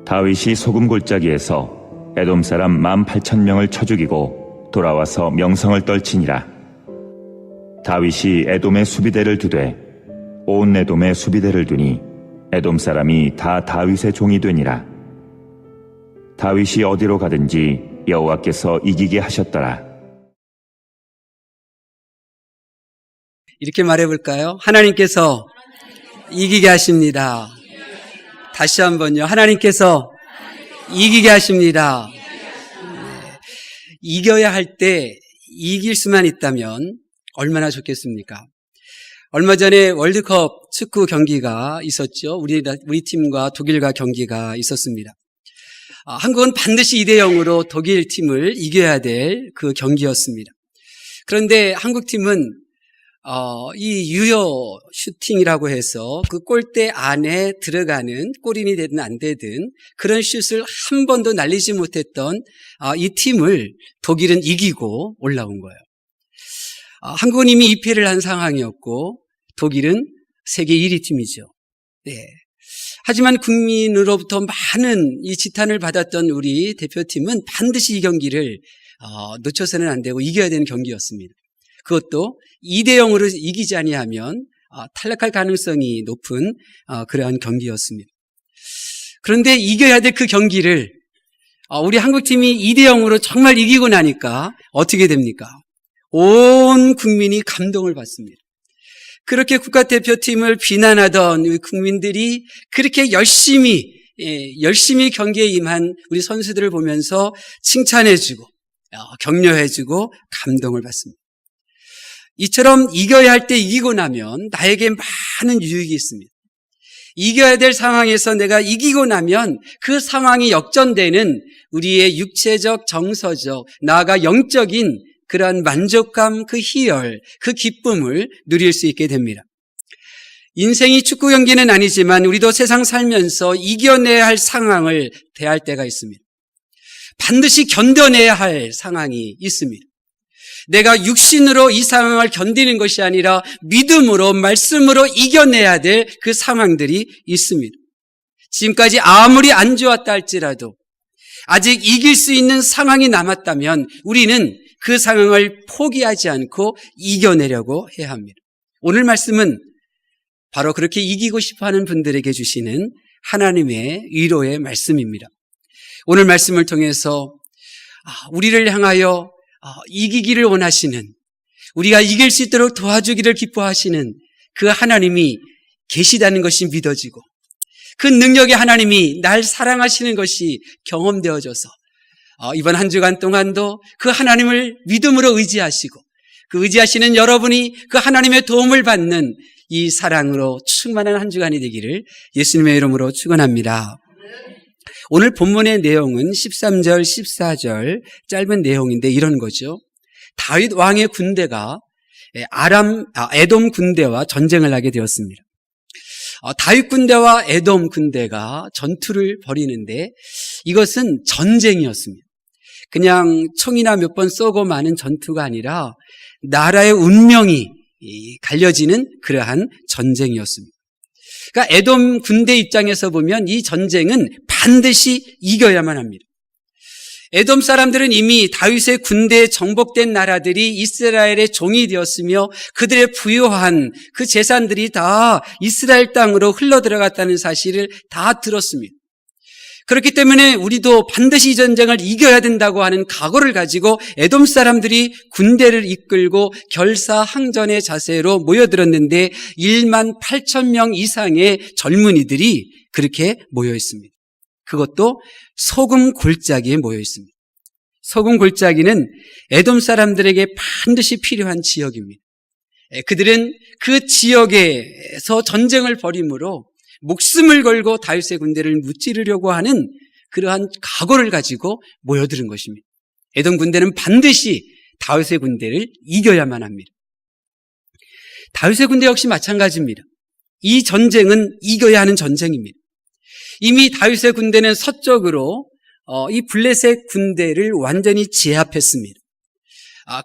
다윗이 소금 골짜기에서 에돔 사람 18,000명을 쳐 죽이고 돌아와서 명성을 떨치니라. 다윗이 에돔에 수비대를 두되 온 에돔에 수비대를 두니 에돔 사람이 다 다윗의 종이 되니라. 다윗이 어디로 가든지 여호와께서 이기게 하셨더라. 이렇게 말해볼까요? 하나님께서 이기게 하십니다. 다시 한번요. 하나님께서 이기게 하십니다. 이겨야 할 때 이길 수만 있다면 얼마나 좋겠습니까? 얼마 전에 월드컵 축구 경기가 있었죠. 우리 팀과 독일과 경기가 있었습니다. 한국은 반드시 2대0으로 독일 팀을 이겨야 될 그 경기였습니다. 그런데 한국팀은 이 유효 슈팅이라고 해서 그 골대 안에 들어가는, 골인이 되든 안 되든 그런 슛을 한 번도 날리지 못했던 이 팀을 독일은 이기고 올라온 거예요. 한국은 이미 2패를 한 상황이었고 독일은 세계 1위 팀이죠. 네. 하지만 국민으로부터 많은 이 지탄을 받았던 우리 대표팀은 반드시 이 경기를 놓쳐서는 안 되고 이겨야 되는 경기였습니다. 그것도 2대0으로 이기지 아니하면 탈락할 가능성이 높은 그러한 경기였습니다. 그런데 이겨야 될 그 경기를 우리 한국팀이 2대0으로 정말 이기고 나니까 어떻게 됩니까? 온 국민이 감동을 받습니다. 그렇게 국가대표팀을 비난하던 우리 국민들이 그렇게 열심히 경기에 임한 우리 선수들을 보면서 칭찬해주고 격려해주고 감동을 받습니다. 이처럼 이겨야 할 때 이기고 나면 나에게 많은 유익이 있습니다. 이겨야 될 상황에서 내가 이기고 나면 그 상황이 역전되는 우리의 육체적, 정서적, 나아가 영적인 그러한 만족감, 그 희열, 그 기쁨을 누릴 수 있게 됩니다. 인생이 축구 경기는 아니지만 우리도 세상 살면서 이겨내야 할 상황을 대할 때가 있습니다. 반드시 견뎌내야 할 상황이 있습니다. 내가 육신으로 이 상황을 견디는 것이 아니라 믿음으로, 말씀으로 이겨내야 될 그 상황들이 있습니다. 지금까지 아무리 안 좋았다 할지라도 아직 이길 수 있는 상황이 남았다면 우리는 그 상황을 포기하지 않고 이겨내려고 해야 합니다. 오늘 말씀은 바로 그렇게 이기고 싶어하는 분들에게 주시는 하나님의 위로의 말씀입니다. 오늘 말씀을 통해서 우리를 향하여 이기기를 원하시는, 우리가 이길 수 있도록 도와주기를 기뻐하시는 그 하나님이 계시다는 것이 믿어지고 그 능력의 하나님이 날 사랑하시는 것이 경험되어져서 이번 한 주간 동안도 그 하나님을 믿음으로 의지하시고 그 의지하시는 여러분이 그 하나님의 도움을 받는 이 사랑으로 충만한 한 주간이 되기를 예수님의 이름으로 축원합니다. 오늘 본문의 내용은 13절, 14절 짧은 내용인데 이런 거죠. 다윗 왕의 군대가 에돔 군대와 전쟁을 하게 되었습니다. 다윗 군대와 에돔 군대가 전투를 벌이는데 이것은 전쟁이었습니다. 그냥 총이나 몇 번 쏘고 마는 전투가 아니라 나라의 운명이 갈려지는 그러한 전쟁이었습니다. 그러니까 에돔 군대 입장에서 보면 이 전쟁은 반드시 이겨야만 합니다. 에돔 사람들은 이미 다윗의 군대에 정복된 나라들이 이스라엘의 종이 되었으며 그들의 부유한 그 재산들이 다 이스라엘 땅으로 흘러들어갔다는 사실을 다 들었습니다. 그렇기 때문에 우리도 반드시 이 전쟁을 이겨야 된다고 하는 각오를 가지고 에돔 사람들이 군대를 이끌고 결사항전의 자세로 모여들었는데 18,000명 이상의 젊은이들이 그렇게 모여 있습니다. 그것도 소금 골짜기에 모여 있습니다. 소금 골짜기는 에돔 사람들에게 반드시 필요한 지역입니다. 그들은 그 지역에서 전쟁을 벌임으로 목숨을 걸고 다윗의 군대를 무찌르려고 하는 그러한 각오를 가지고 모여드는 것입니다. 에돔 군대는 반드시 다윗의 군대를 이겨야만 합니다. 다윗의 군대 역시 마찬가지입니다. 이 전쟁은 이겨야 하는 전쟁입니다. 이미 다윗의 군대는 서쪽으로 이 블레셋 군대를 완전히 제압했습니다.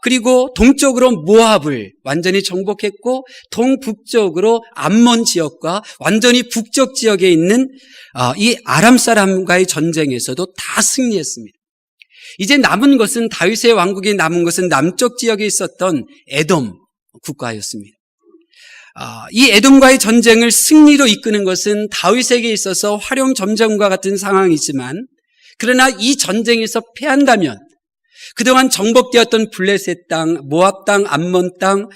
그리고 동쪽으로 모압을 완전히 정복했고 동북쪽으로 암몬 지역과 완전히 북쪽 지역에 있는 이 아람 사람과의 전쟁에서도 다 승리했습니다. 이제 남은 것은 다윗의 왕국이 남은 것은 남쪽 지역에 있었던 에돔 국가였습니다. 이 에돔과의 전쟁을 승리로 이끄는 것은 다윗에게 있어서 화룡점정과 같은 상황이지만 그러나 이 전쟁에서 패한다면 그동안 정복되었던 블레셋 땅, 모압 땅, 암몬 땅,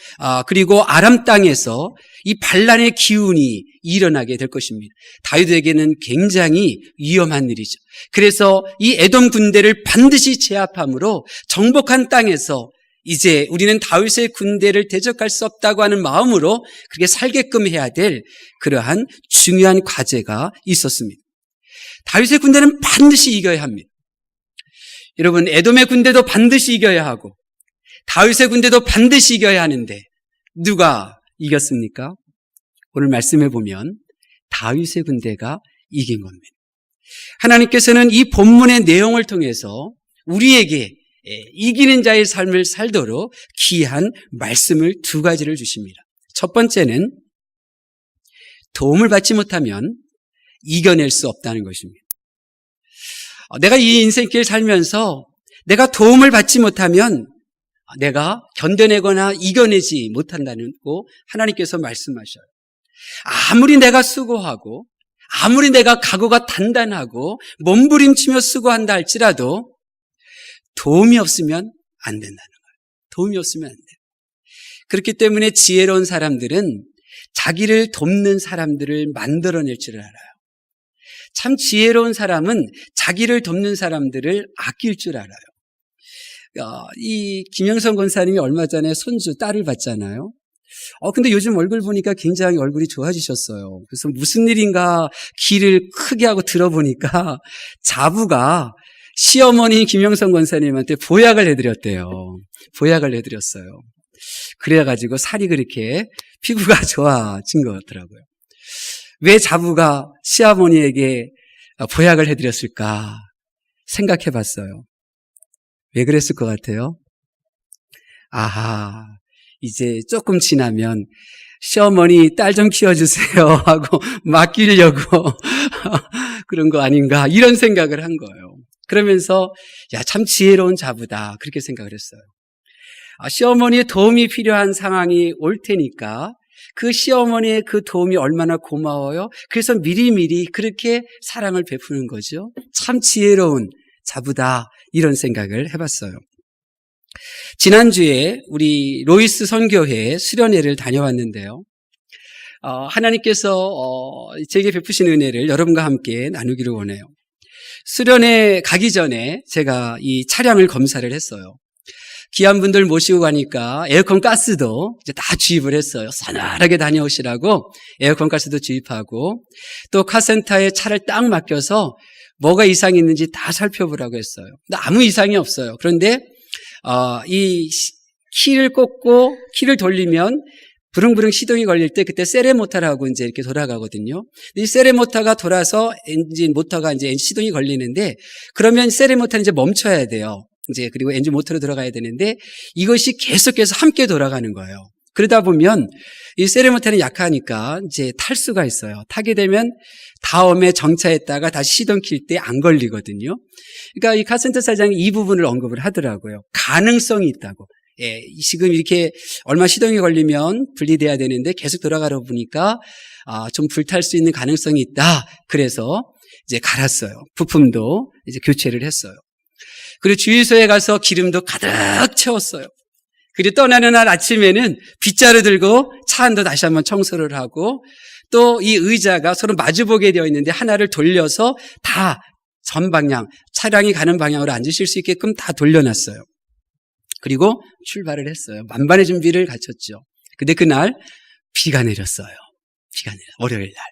그리고 아람 땅에서 이 반란의 기운이 일어나게 될 것입니다. 다윗에게는 굉장히 위험한 일이죠. 그래서 이 에돔 군대를 반드시 제압함으로 정복한 땅에서 이제 우리는 다윗의 군대를 대적할 수 없다고 하는 마음으로 그렇게 살게끔 해야 될 그러한 중요한 과제가 있었습니다. 다윗의 군대는 반드시 이겨야 합니다. 여러분, 에돔의 군대도 반드시 이겨야 하고 다윗의 군대도 반드시 이겨야 하는데 누가 이겼습니까? 오늘 말씀해 보면 다윗의 군대가 이긴 겁니다. 하나님께서는 이 본문의 내용을 통해서 우리에게 이기는 자의 삶을 살도록 귀한 말씀을 두 가지를 주십니다. 첫 번째는 도움을 받지 못하면 이겨낼 수 없다는 것입니다. 내가 이 인생길 살면서 내가 도움을 받지 못하면 내가 견뎌내거나 이겨내지 못한다는 거 하나님께서 말씀하셔요. 아무리 내가 수고하고 아무리 내가 각오가 단단하고 몸부림치며 수고한다 할지라도 도움이 없으면 안 된다는 거예요. 도움이 없으면 안 돼요. 그렇기 때문에 지혜로운 사람들은 자기를 돕는 사람들을 만들어낼 줄 알아요. 참 지혜로운 사람은 자기를 돕는 사람들을 아낄 줄 알아요. 이 김영선 권사님이 얼마 전에 손주 딸을 봤잖아요. 근데 요즘 얼굴 보니까 굉장히 얼굴이 좋아지셨어요. 그래서 무슨 일인가 귀를 크게 하고 들어보니까 자부가 시어머니 김영선 권사님한테 보약을 해드렸대요. 보약을 해드렸어요. 그래가지고 살이 그렇게 피부가 좋아진 것 같더라고요. 왜 자부가 시어머니에게 보약을 해드렸을까 생각해 봤어요. 왜 그랬을 것 같아요? 아하, 이제 조금 지나면 시어머니 딸 좀 키워주세요 하고 맡기려고 그런 거 아닌가 이런 생각을 한 거예요. 그러면서 참 지혜로운 자부다 그렇게 생각을 했어요. 시어머니의 도움이 필요한 상황이 올 테니까 그 시어머니의 그 도움이 얼마나 고마워요. 그래서 미리미리 그렇게 사랑을 베푸는 거죠. 참 지혜로운 자부다 이런 생각을 해봤어요. 지난주에 우리 로이스 선교회 수련회를 다녀왔는데요. 하나님께서 제게 베푸신 은혜를 여러분과 함께 나누기를 원해요. 수련회 가기 전에 제가 이 차량을 검사를 했어요. 귀한 분들 모시고 가니까 에어컨 가스도 이제 다 주입을 했어요. 서늘하게 다녀오시라고 에어컨 가스도 주입하고 또 카센터에 차를 딱 맡겨서 뭐가 이상이 있는지 다 살펴보라고 했어요. 근데 아무 이상이 없어요. 그런데 이 키를 꽂고 키를 돌리면 부릉부릉 시동이 걸릴 때 그때 세레모터라고 이제 이렇게 돌아가거든요. 이 세레모터가 돌아서 엔진 모터가 이제 시동이 걸리는데 그러면 세레모터는 이제 멈춰야 돼요. 이제 그리고 엔진 모터로 들어가야 되는데 이것이 계속해서 함께 돌아가는 거예요. 그러다 보면 이 세레모터는 약하니까 이제 탈 수가 있어요. 타게 되면 다음에 정차했다가 다시 시동 킬 때 안 걸리거든요. 그러니까 이 카센터 사장이 이 부분을 언급을 하더라고요. 가능성이 있다고. 예, 지금 이렇게 얼마 시동이 걸리면 분리돼야 되는데 계속 돌아가다 보니까 좀 불탈 수 있는 가능성이 있다. 그래서 이제 갈았어요. 부품도 이제 교체를 했어요. 그리고 주유소에 가서 기름도 가득 채웠어요. 그리고 떠나는 날 아침에는 빗자루 들고 차 안도 다시 한번 청소를 하고 또 이 의자가 서로 마주보게 되어 있는데 하나를 돌려서 다 전방향, 차량이 가는 방향으로 앉으실 수 있게끔 다 돌려놨어요. 그리고 출발을 했어요. 만반의 준비를 갖췄죠. 근데 그날 비가 내렸어요. 비가 내렸어요. 월요일 날.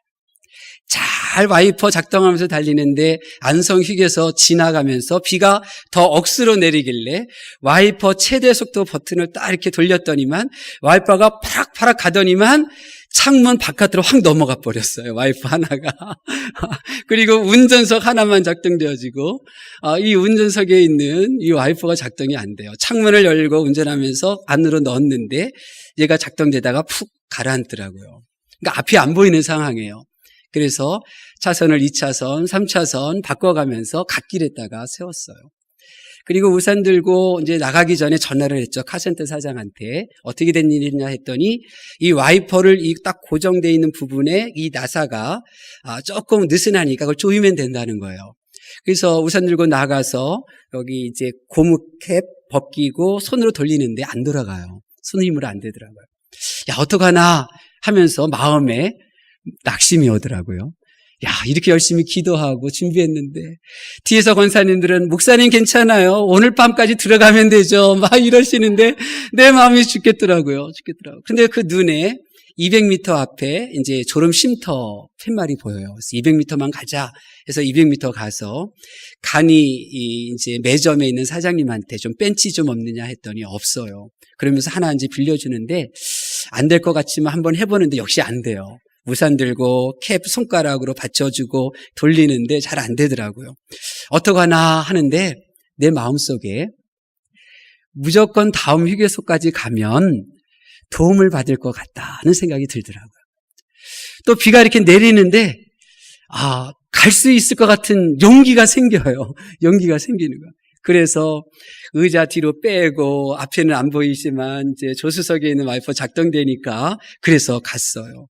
잘 와이퍼 작동하면서 달리는데 안성 휴게소 지나가면서 비가 더 억수로 내리길래 와이퍼 최대 속도 버튼을 딱 이렇게 돌렸더니만 와이퍼가 파락파락 가더니만 창문 바깥으로 확 넘어가 버렸어요. 와이프 하나가. 그리고 운전석 하나만 작동되어지고 이 운전석에 있는 이 와이프가 작동이 안 돼요. 창문을 열고 운전하면서 안으로 넣었는데 얘가 작동되다가 푹 가라앉더라고요. 그러니까 앞이 안 보이는 상황이에요. 그래서 차선을 2차선, 3차선 바꿔가면서 갓길에다가 세웠어요. 그리고 우산 들고 이제 나가기 전에 전화를 했죠. 카센터 사장한테. 어떻게 된 일이냐 했더니 이 와이퍼를 딱 고정되어 있는 부분에 이 나사가 조금 느슨하니까 그걸 조이면 된다는 거예요. 그래서 우산 들고 나가서 여기 이제 고무캡 벗기고 손으로 돌리는데 안 돌아가요. 손 힘으로 안 되더라고요. 야, 어떡하나 하면서 마음에 낙심이 오더라고요. 야, 이렇게 열심히 기도하고 준비했는데 뒤에서 권사님들은 목사님 괜찮아요. 오늘 밤까지 들어가면 되죠. 막 이러시는데 내 마음이 죽겠더라고요. 근데 그 눈에 200m 앞에 이제 졸음 쉼터 팻말이 보여요. 그래서 200m만 가자 해서 200m 가서 간이 이제 매점에 있는 사장님한테 좀 벤치 좀 없느냐 했더니 없어요. 그러면서 하나 이제 빌려주는데 안 될 것 같지만 한번 해보는데 역시 안 돼요. 우산 들고 캡 손가락으로 받쳐주고 돌리는데 잘 안 되더라고요. 어떡하나 하는데 내 마음속에 무조건 다음 휴게소까지 가면 도움을 받을 것 같다는 생각이 들더라고요. 또 비가 이렇게 내리는데 갈 수 있을 것 같은 용기가 생겨요. 용기가 생기는 거예요. 그래서 의자 뒤로 빼고 앞에는 안 보이지만 이제 조수석에 있는 와이퍼 작동되니까 그래서 갔어요.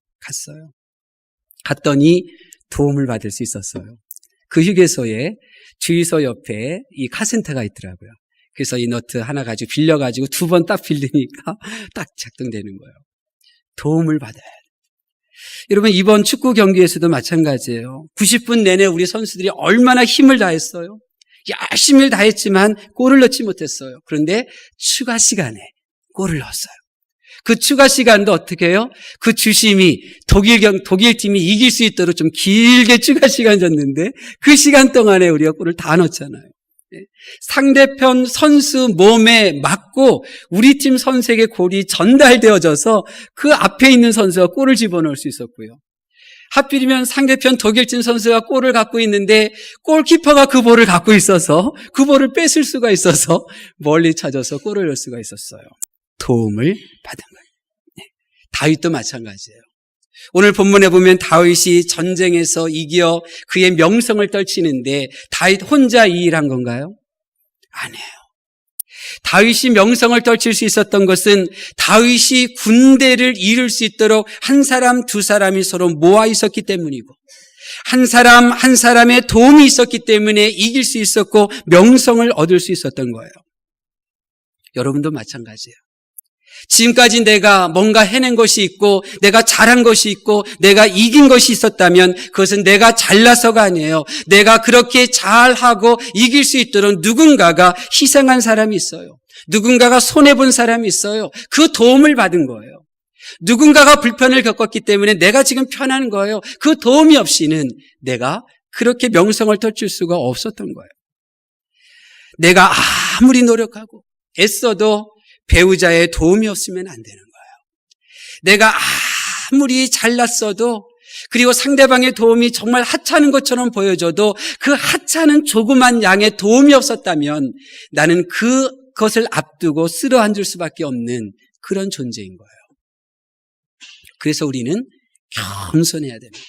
갔더니 도움을 받을 수 있었어요. 그 휴게소에 주유소 옆에 이 카센터가 있더라고요. 그래서 이 너트 하나 가지고 빌려가지고 2번 딱 빌리니까 딱 작동되는 거예요. 도움을 받아야 돼요. 여러분, 이번 축구 경기에서도 마찬가지예요. 90분 내내 우리 선수들이 얼마나 힘을 다했어요. 열심히 다했지만 골을 넣지 못했어요. 그런데 추가 시간에 골을 넣었어요. 그 추가 시간도 어떻게 해요? 그 주심이 독일팀이 이길 수 있도록 좀 길게 추가 시간 줬는데 그 시간 동안에 우리가 골을 다 넣었잖아요. 상대편 선수 몸에 맞고 우리 팀 선수에게 골이 전달되어져서 그 앞에 있는 선수가 골을 집어넣을 수 있었고요. 하필이면 상대편 독일팀 선수가 골을 갖고 있는데 골키퍼가 그 볼을 갖고 있어서 그 볼을 뺏을 수가 있어서 멀리 찾아서 골을 넣을 수가 있었어요. 도움을 받은 거예요. 다윗도 마찬가지예요. 오늘 본문에 보면 다윗이 전쟁에서 이겨 그의 명성을 떨치는데 다윗 혼자 이 일한 건가요? 아니에요. 다윗이 명성을 떨칠 수 있었던 것은 다윗이 군대를 이룰 수 있도록 한 사람 두 사람이 서로 모아 있었기 때문이고 한 사람 한 사람의 도움이 있었기 때문에 이길 수 있었고 명성을 얻을 수 있었던 거예요. 여러분도 마찬가지예요. 지금까지 내가 뭔가 해낸 것이 있고 내가 잘한 것이 있고 내가 이긴 것이 있었다면 그것은 내가 잘나서가 아니에요. 내가 그렇게 잘하고 이길 수 있도록 누군가가 희생한 사람이 있어요. 누군가가 손해본 사람이 있어요. 그 도움을 받은 거예요. 누군가가 불편을 겪었기 때문에 내가 지금 편한 거예요. 그 도움이 없이는 내가 그렇게 명성을 떨칠 수가 없었던 거예요. 내가 아무리 노력하고 애써도 배우자의 도움이 없으면 안 되는 거예요. 내가 아무리 잘났어도 그리고 상대방의 도움이 정말 하찮은 것처럼 보여져도 그 하찮은 조그만 양의 도움이 없었다면 나는 그것을 앞두고 쓸어앉을 수밖에 없는 그런 존재인 거예요. 그래서 우리는 겸손해야 되는 거예요.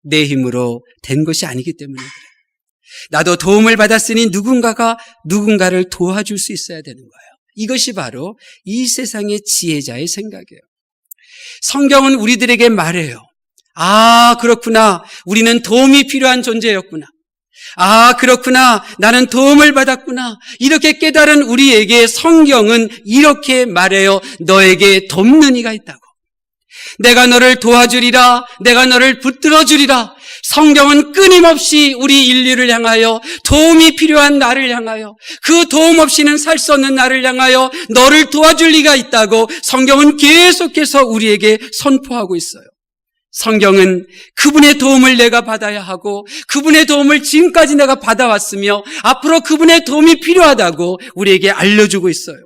내 힘으로 된 것이 아니기 때문에 그래요. 나도 도움을 받았으니 누군가가 누군가를 도와줄 수 있어야 되는 거예요. 이것이 바로 이 세상의 지혜자의 생각이에요. 성경은 우리들에게 말해요. 그렇구나. 우리는 도움이 필요한 존재였구나. 그렇구나. 나는 도움을 받았구나. 이렇게 깨달은 우리에게 성경은 이렇게 말해요. 너에게 돕는 이가 있다고. 내가 너를 도와주리라. 내가 너를 붙들어주리라. 성경은 끊임없이 우리 인류를 향하여 도움이 필요한 나를 향하여 그 도움 없이는 살 수 없는 나를 향하여 너를 도와줄 리가 있다고 성경은 계속해서 우리에게 선포하고 있어요. 성경은 그분의 도움을 내가 받아야 하고 그분의 도움을 지금까지 내가 받아왔으며 앞으로 그분의 도움이 필요하다고 우리에게 알려주고 있어요.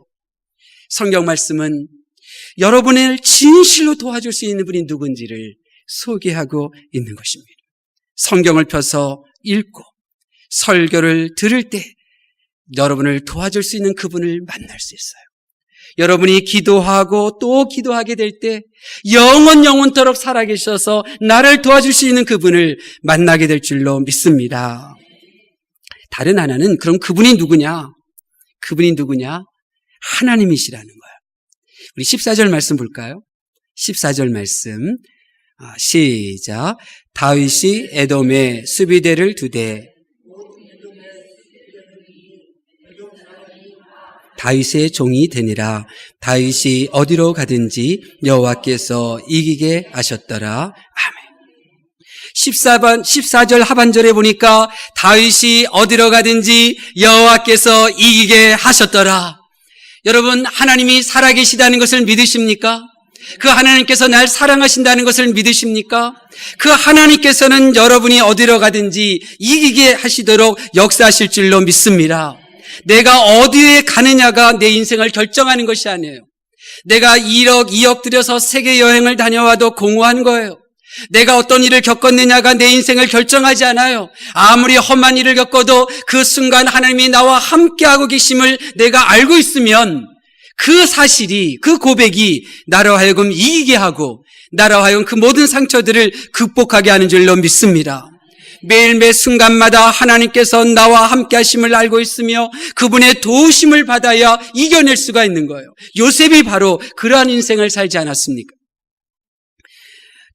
성경 말씀은 여러분을 진실로 도와줄 수 있는 분이 누군지를 소개하고 있는 것입니다. 성경을 펴서 읽고 설교를 들을 때 여러분을 도와줄 수 있는 그분을 만날 수 있어요. 여러분이 기도하고 또 기도하게 될 때 영원토록 살아계셔서 나를 도와줄 수 있는 그분을 만나게 될 줄로 믿습니다. 다른 하나는 그럼 그분이 누구냐? 그분이 누구냐? 하나님이시라는 거예요. 우리 14절 말씀 볼까요? 14절 말씀 시작. 다윗이 에돔에 수비대를 두되 다윗의 종이 되니라. 다윗이 어디로 가든지 여호와께서 이기게 하셨더라. 아멘. 14절 하반절에 보니까 다윗이 어디로 가든지 여호와께서 이기게 하셨더라. 여러분, 하나님이 살아계시다는 것을 믿으십니까? 그 하나님께서 날 사랑하신다는 것을 믿으십니까? 그 하나님께서는 여러분이 어디로 가든지 이기게 하시도록 역사하실 줄로 믿습니다. 내가 어디에 가느냐가 내 인생을 결정하는 것이 아니에요. 내가 1억, 2억 들여서 세계 여행을 다녀와도 공허한 거예요. 내가 어떤 일을 겪었느냐가 내 인생을 결정하지 않아요. 아무리 험한 일을 겪어도 그 순간 하나님이 나와 함께하고 계심을 내가 알고 있으면 그 사실이, 그 고백이 나로 하여금 이기게 하고 나로 하여금 그 모든 상처들을 극복하게 하는 줄로 믿습니다. 매일매일 순간마다 하나님께서 나와 함께 하심을 알고 있으며 그분의 도우심을 받아야 이겨낼 수가 있는 거예요. 요셉이 바로 그러한 인생을 살지 않았습니까?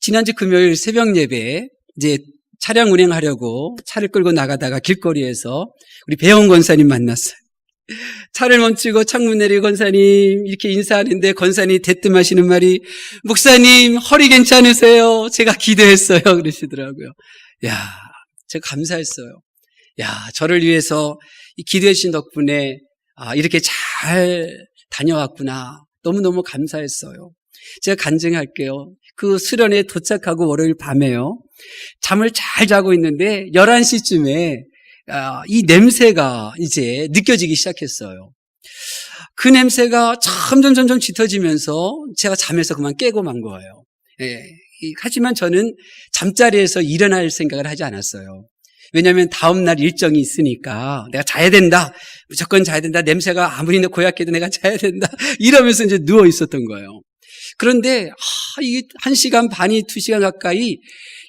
지난주 금요일 새벽 예배에 이제 차량 운행하려고 차를 끌고 나가다가 길거리에서 우리 배영 권사님 만났어요. 차를 멈추고 창문 내리고 권사님 이렇게 인사하는데 권사님이 대뜸하시는 말이 목사님 허리 괜찮으세요? 제가 기도했어요. 그러시더라고요. 야, 제가 감사했어요. 야, 저를 위해서 기도해 주신 덕분에 이렇게 잘 다녀왔구나. 너무너무 감사했어요. 제가 간증할게요. 그 수련회에 도착하고 월요일 밤에요. 잠을 잘 자고 있는데 11시쯤에 이 냄새가 이제 느껴지기 시작했어요. 그 냄새가 점점 짙어지면서 제가 잠에서 그만 깨고 만 거예요. 예. 하지만 저는 잠자리에서 일어날 생각을 하지 않았어요. 왜냐하면 다음날 일정이 있으니까 내가 자야 된다. 무조건 자야 된다. 냄새가 아무리 고약해도 내가 자야 된다. 이러면서 이제 누워 있었던 거예요. 그런데 이 1시간 반이 2시간 가까이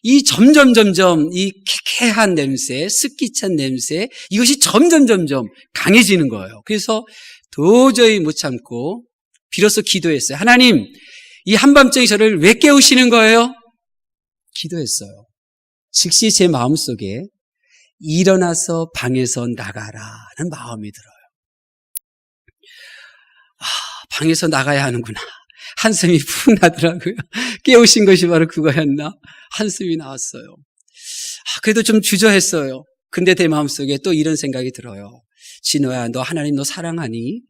이 점점 이 쾌쾌한 냄새, 습기찬 냄새 이것이 점점 강해지는 거예요. 그래서 도저히 못 참고 비로소 기도했어요. 하나님, 이 한밤중에 저를 왜 깨우시는 거예요? 기도했어요. 즉시 제 마음속에 일어나서 방에서 나가라는 마음이 들어요. 방에서 나가야 하는구나. 한숨이 푹 나더라고요. 깨우신 것이 바로 그거였나? 한숨이 나왔어요. 그래도 좀 주저했어요. 근데 내 마음속에 또 이런 생각이 들어요. 진호야, 너 하나님 너 사랑하니?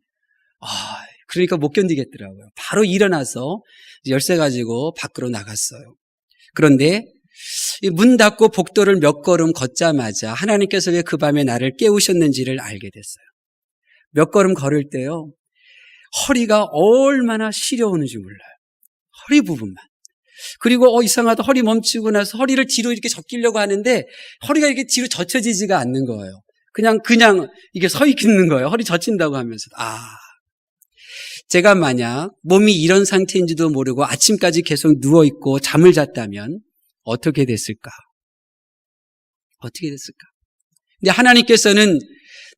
그러니까 못 견디겠더라고요. 바로 일어나서 열쇠 가지고 밖으로 나갔어요. 그런데 문 닫고 복도를 몇 걸음 걷자마자 하나님께서 왜 그 밤에 나를 깨우셨는지를 알게 됐어요. 몇 걸음 걸을 때요, 허리가 얼마나 시려오는지 몰라요. 허리 부분만. 그리고 이상하다, 허리 멈추고 나서 허리를 뒤로 이렇게 젖히려고 하는데 허리가 이렇게 뒤로 젖혀지지가 않는 거예요. 그냥 이게 서 있는 거예요. 허리 젖힌다고 하면서. 제가 만약 몸이 이런 상태인지도 모르고 아침까지 계속 누워있고 잠을 잤다면 어떻게 됐을까? 어떻게 됐을까? 근데 하나님께서는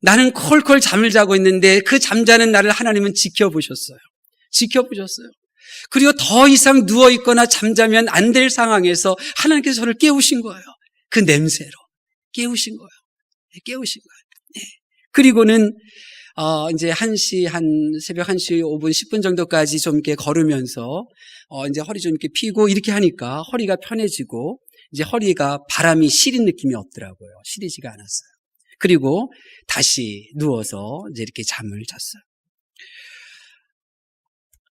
나는 콜콜 잠을 자고 있는데 그 잠자는 나를 하나님은 지켜보셨어요. 그리고 더 이상 누워있거나 잠자면 안 될 상황에서 하나님께서 저를 깨우신 거예요. 그 냄새로 깨우신 거예요. 네. 그리고는 이제 새벽 1시 5분, 10분 정도까지 좀 이렇게 걸으면서, 이제 허리 좀 이렇게 피고 이렇게 하니까 허리가 편해지고, 이제 허리가 바람이 시린 느낌이 없더라고요. 시리지가 않았어요. 그리고 다시 누워서 이제 이렇게 잠을 잤어요.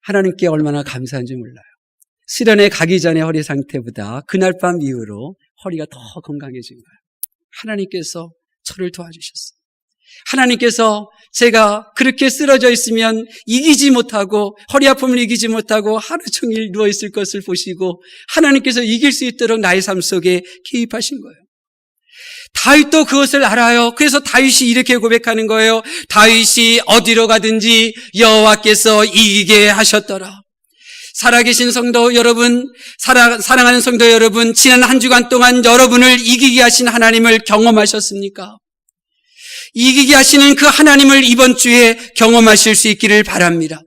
하나님께 얼마나 감사한지 몰라요. 수련회 가기 전에 허리 상태보다 그날 밤 이후로 허리가 더 건강해진 거예요. 하나님께서 저를 도와주셨어요. 하나님께서 제가 그렇게 쓰러져 있으면 이기지 못하고 허리 아픔을 이기지 못하고 하루 종일 누워있을 것을 보시고 하나님께서 이길 수 있도록 나의 삶 속에 개입하신 거예요. 다윗도 그것을 알아요. 그래서 다윗이 이렇게 고백하는 거예요. 다윗이 어디로 가든지 여호와께서 이기게 하셨더라. 살아계신 성도 여러분, 사랑하는 성도 여러분, 지난 한 주간 동안 여러분을 이기게 하신 하나님을 경험하셨습니까? 이기게 하시는 그 하나님을 이번 주에 경험하실 수 있기를 바랍니다.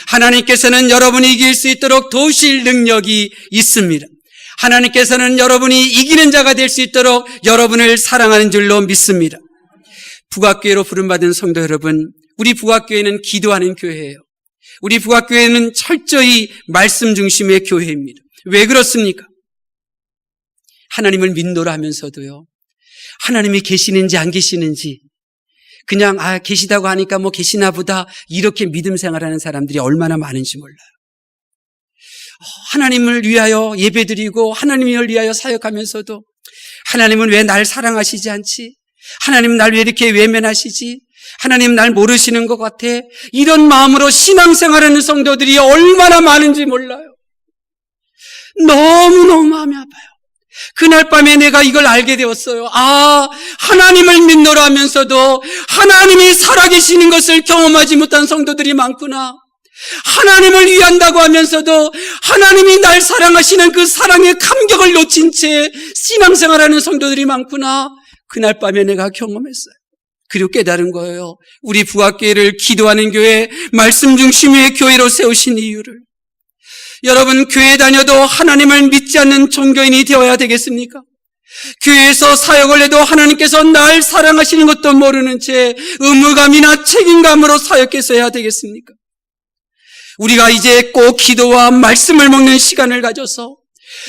하나님께서는 여러분이 이길 수 있도록 도우실 능력이 있습니다. 하나님께서는 여러분이 이기는 자가 될 수 있도록 여러분을 사랑하는 줄로 믿습니다. 북악교회로 부름받은 성도 여러분, 우리 북악교회는 기도하는 교회예요. 우리 북악교회는 철저히 말씀 중심의 교회입니다. 왜 그렇습니까? 하나님을 믿노라 하면서도요, 하나님이 계시는지 안 계시는지 그냥 계시다고 하니까 뭐 계시나 보다 이렇게 믿음 생활하는 사람들이 얼마나 많은지 몰라요. 하나님을 위하여 예배드리고 하나님을 위하여 사역하면서도 하나님은 왜 날 사랑하시지 않지? 하나님 날 왜 이렇게 외면하시지? 하나님 날 모르시는 것 같아? 이런 마음으로 신앙생활하는 성도들이 얼마나 많은지 몰라요. 너무너무 마음이 아파요. 그날 밤에 내가 이걸 알게 되었어요. 하나님을 믿노라 하면서도 하나님이 살아계시는 것을 경험하지 못한 성도들이 많구나. 하나님을 위한다고 하면서도 하나님이 날 사랑하시는 그 사랑의 감격을 놓친 채 신앙생활하는 성도들이 많구나. 그날 밤에 내가 경험했어요. 그리고 깨달은 거예요. 우리 북악교회를 기도하는 교회, 말씀 중심의 교회로 세우신 이유를. 여러분, 교회 다녀도 하나님을 믿지 않는 종교인이 되어야 되겠습니까? 교회에서 사역을 해도 하나님께서 날 사랑하시는 것도 모르는 채 의무감이나 책임감으로 사역해서 해야 되겠습니까? 우리가 이제 꼭 기도와 말씀을 먹는 시간을 가져서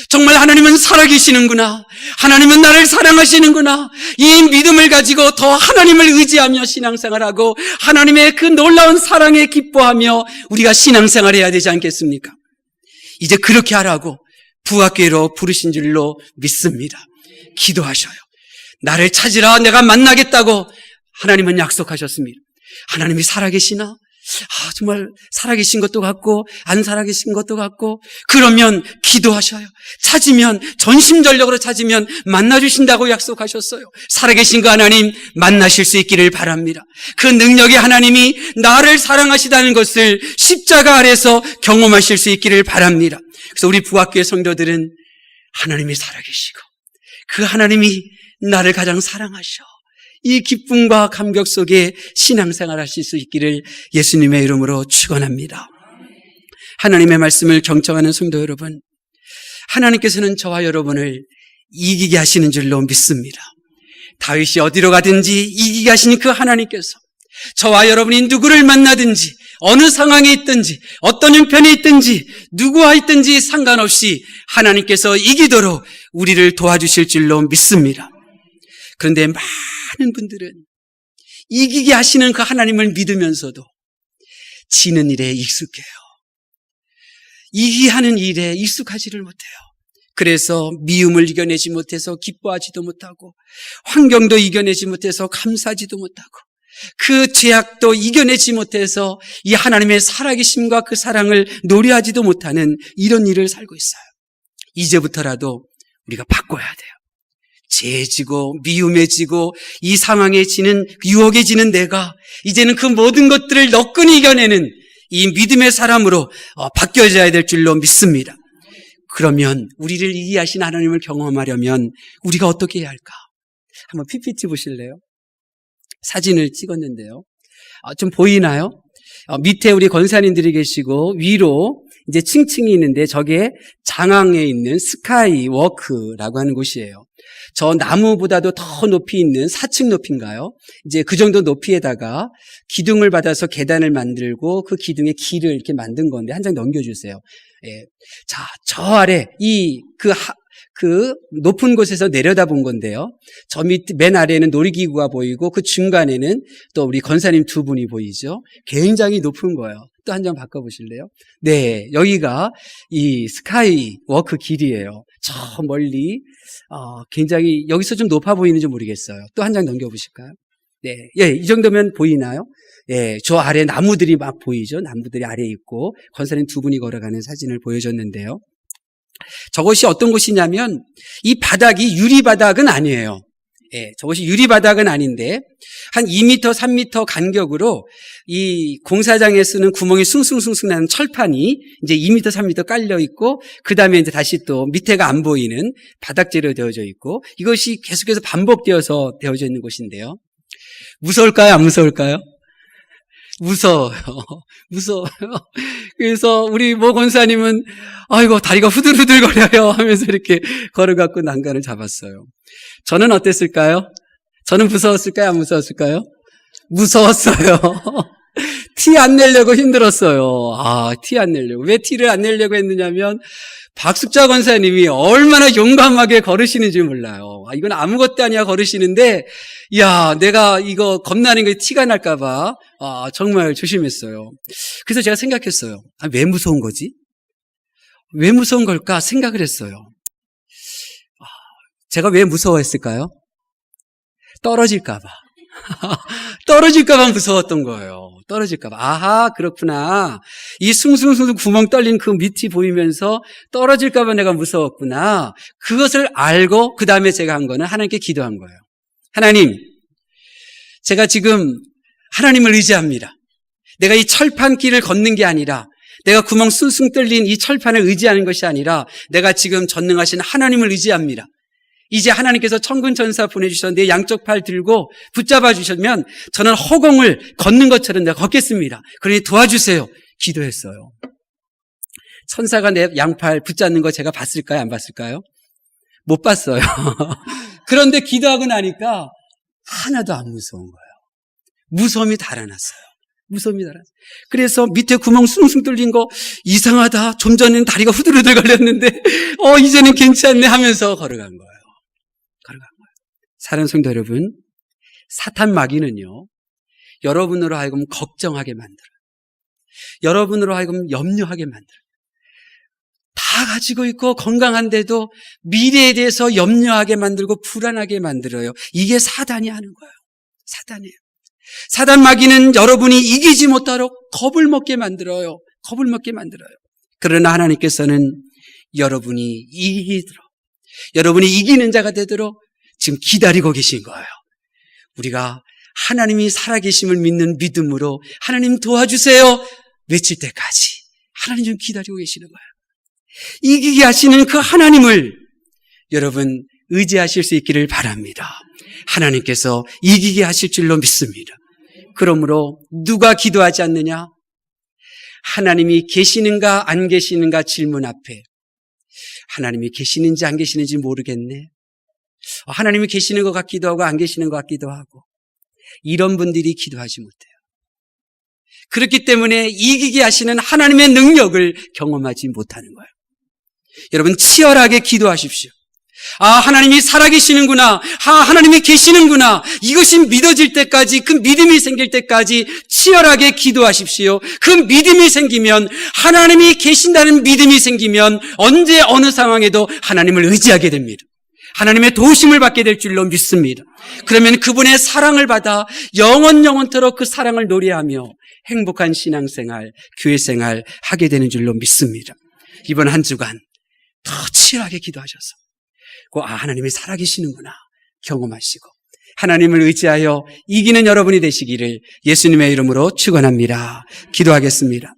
정말 하나님은 살아계시는구나, 하나님은 나를 사랑하시는구나, 이 믿음을 가지고 더 하나님을 의지하며 신앙생활하고 하나님의 그 놀라운 사랑에 기뻐하며 우리가 신앙생활해야 되지 않겠습니까? 이제 그렇게 하라고 북악교회로 부르신 줄로 믿습니다. 기도하셔요. 나를 찾으라, 내가 만나겠다고 하나님은 약속하셨습니다. 하나님이 살아계시나? 정말 살아계신 것도 같고 안 살아계신 것도 같고, 그러면 기도하셔요. 찾으면, 전심전력으로 찾으면 만나주신다고 약속하셨어요. 살아계신 그 하나님 만나실 수 있기를 바랍니다. 그 능력의 하나님이 나를 사랑하시다는 것을 십자가 아래서 경험하실 수 있기를 바랍니다. 그래서 우리 북악교회 성도들은 하나님이 살아계시고 그 하나님이 나를 가장 사랑하셔, 이 기쁨과 감격 속에 신앙생활 하실 수 있기를 예수님의 이름으로 축원합니다. 하나님의 말씀을 경청하는 성도 여러분, 하나님께서는 저와 여러분을 이기게 하시는 줄로 믿습니다. 다윗이 어디로 가든지 이기게 하시는 그 하나님께서 저와 여러분이 누구를 만나든지 어느 상황에 있든지 어떤 형편에 있든지 누구와 있든지 상관없이 하나님께서 이기도록 우리를 도와주실 줄로 믿습니다. 그런데 많은 분들은 이기게 하시는 그 하나님을 믿으면서도 지는 일에 익숙해요. 이기게 하는 일에 익숙하지를 못해요. 그래서 미움을 이겨내지 못해서 기뻐하지도 못하고, 환경도 이겨내지 못해서 감사하지도 못하고, 그 죄악도 이겨내지 못해서 이 하나님의 살아계심과 그 사랑을 노래하지도 못하는 이런 일을 살고 있어요. 이제부터라도 우리가 바꿔야 돼요. 죄에 지고 미움에 지고 이 상황에 지는, 유혹에 지는 내가 이제는 그 모든 것들을 너끈히 이겨내는 이 믿음의 사람으로 바뀌어져야 될 줄로 믿습니다. 그러면 우리를 이기게 하신 하나님을 경험하려면 우리가 어떻게 해야 할까? 한번 PPT 보실래요? 사진을 찍었는데요. 좀 보이나요? 밑에 우리 권사님들이 계시고 위로 이제 층층이 있는데 저게 장항에 있는 스카이워크라고 하는 곳이에요. 저 나무보다도 더 높이 있는 4층 높이인가요? 이제 그 정도 높이에다가 기둥을 받아서 계단을 만들고 그 기둥에 길을 이렇게 만든 건데, 한 장 넘겨주세요. 예. 자, 저 아래 그 높은 곳에서 내려다본 건데요. 저 맨 아래에는 놀이기구가 보이고 그 중간에는 또 우리 권사님 두 분이 보이죠. 굉장히 높은 거예요. 또 한 장 바꿔보실래요? 네, 여기가 이 스카이워크 길이에요. 저 멀리 굉장히 여기서 좀 높아 보이는지 모르겠어요. 또 한 장 넘겨보실까요? 네. 예, 이 정도면 보이나요? 예, 저 아래 나무들이 막 보이죠? 나무들이 아래에 있고, 권사님 두 분이 걸어가는 사진을 보여줬는데요. 저것이 어떤 곳이냐면, 이 바닥이 유리바닥은 아니에요. 예, 저것이 유리바닥은 아닌데, 한 2m, 3m 간격으로 이 공사장에 쓰는 구멍이 숭숭숭숭 나는 철판이 이제 2m, 3m 깔려 있고, 그 다음에 이제 다시 또 밑에가 안 보이는 바닥재로 되어져 있고, 이것이 계속해서 반복되어서 되어져 있는 곳인데요. 무서울까요? 안 무서울까요? 무서워요. 무서워요. 그래서 우리 모 권사님은 아이고 다리가 후들후들거려요 하면서 이렇게 걸어갖고 난간을 잡았어요. 저는 어땠을까요? 저는 무서웠을까요? 안 무서웠을까요? 무서웠어요. 티 안 내려고 힘들었어요. 티 안 내려고. 왜 티를 안 내려고 했느냐면 박숙자 권사님이 얼마나 용감하게 걸으시는지 몰라요. 이건 아무것도 아니야 걸으시는데, 야, 내가 이거 겁나는 게 티가 날까봐 정말 조심했어요. 그래서 제가 생각했어요. 왜 무서운 거지? 왜 무서운 걸까 생각을 했어요. 제가 왜 무서워했을까요? 떨어질까봐. 떨어질까봐 무서웠던 거예요. 떨어질까봐. 아하, 그렇구나. 이 숭숭숭숭 구멍 뚫린 그 밑이 보이면서 떨어질까봐 내가 무서웠구나. 그것을 알고 그 다음에 제가 한 거는 하나님께 기도한 거예요. 하나님, 제가 지금 하나님을 의지합니다. 내가 이 철판길을 걷는 게 아니라, 내가 구멍 숭숭 뚫린 이 철판을 의지하는 것이 아니라, 내가 지금 전능하신 하나님을 의지합니다. 이제 하나님께서 천군 천사 보내주셨는데 양쪽 팔 들고 붙잡아 주시면 저는 허공을 걷는 것처럼 내가 걷겠습니다. 그러니 도와주세요. 기도했어요. 천사가 내 양팔 붙잡는 거 제가 봤을까요? 안 봤을까요? 못 봤어요. 그런데 기도하고 나니까 하나도 안 무서운 거예요. 무서움이 달아났어요. 무서움이 달아났어요. 그래서 밑에 구멍 숭숭 뚫린 거 이상하다. 좀 전에는 다리가 후들후들 걸렸는데 이제는 괜찮네 하면서 걸어간 거예요. 사랑하는 성도 여러분, 사탄 마귀는요, 여러분으로 하여금 걱정하게 만들어요. 여러분으로 하여금 염려하게 만들어요. 다 가지고 있고 건강한데도 미래에 대해서 염려하게 만들고 불안하게 만들어요. 이게 사단이 하는 거예요. 사단이에요. 사단 마귀는 여러분이 이기지 못하도록 겁을 먹게 만들어요. 겁을 먹게 만들어요. 그러나 하나님께서는 여러분이 이기는 자가 되도록 지금 기다리고 계신 거예요. 우리가 하나님이 살아계심을 믿는 믿음으로 하나님 도와주세요 외칠 때까지 하나님 좀 기다리고 계시는 거예요. 이기게 하시는 그 하나님을 여러분 의지하실 수 있기를 바랍니다. 하나님께서 이기게 하실 줄로 믿습니다. 그러므로 누가 기도하지 않느냐? 하나님이 계시는가 안 계시는가 질문 앞에 하나님이 계시는지 안 계시는지 모르겠네. 하나님이 계시는 것 같기도 하고 안 계시는 것 같기도 하고 이런 분들이 기도하지 못해요. 그렇기 때문에 이기게 하시는 하나님의 능력을 경험하지 못하는 거예요. 여러분 치열하게 기도하십시오. 하나님이 살아계시는구나. 하나님이 계시는구나. 이것이 믿어질 때까지, 그 믿음이 생길 때까지 치열하게 기도하십시오. 그 믿음이 생기면, 하나님이 계신다는 믿음이 생기면 언제 어느 상황에도 하나님을 의지하게 됩니다. 하나님의 도우심을 받게 될 줄로 믿습니다. 그러면 그분의 사랑을 받아 영원토록 그 사랑을 노래하며 행복한 신앙생활, 교회생활 하게 되는 줄로 믿습니다. 이번 한 주간 더 치열하게 기도하셔서 하나님이 살아계시는구나 경험하시고 하나님을 의지하여 이기는 여러분이 되시기를 예수님의 이름으로 축원합니다. 기도하겠습니다.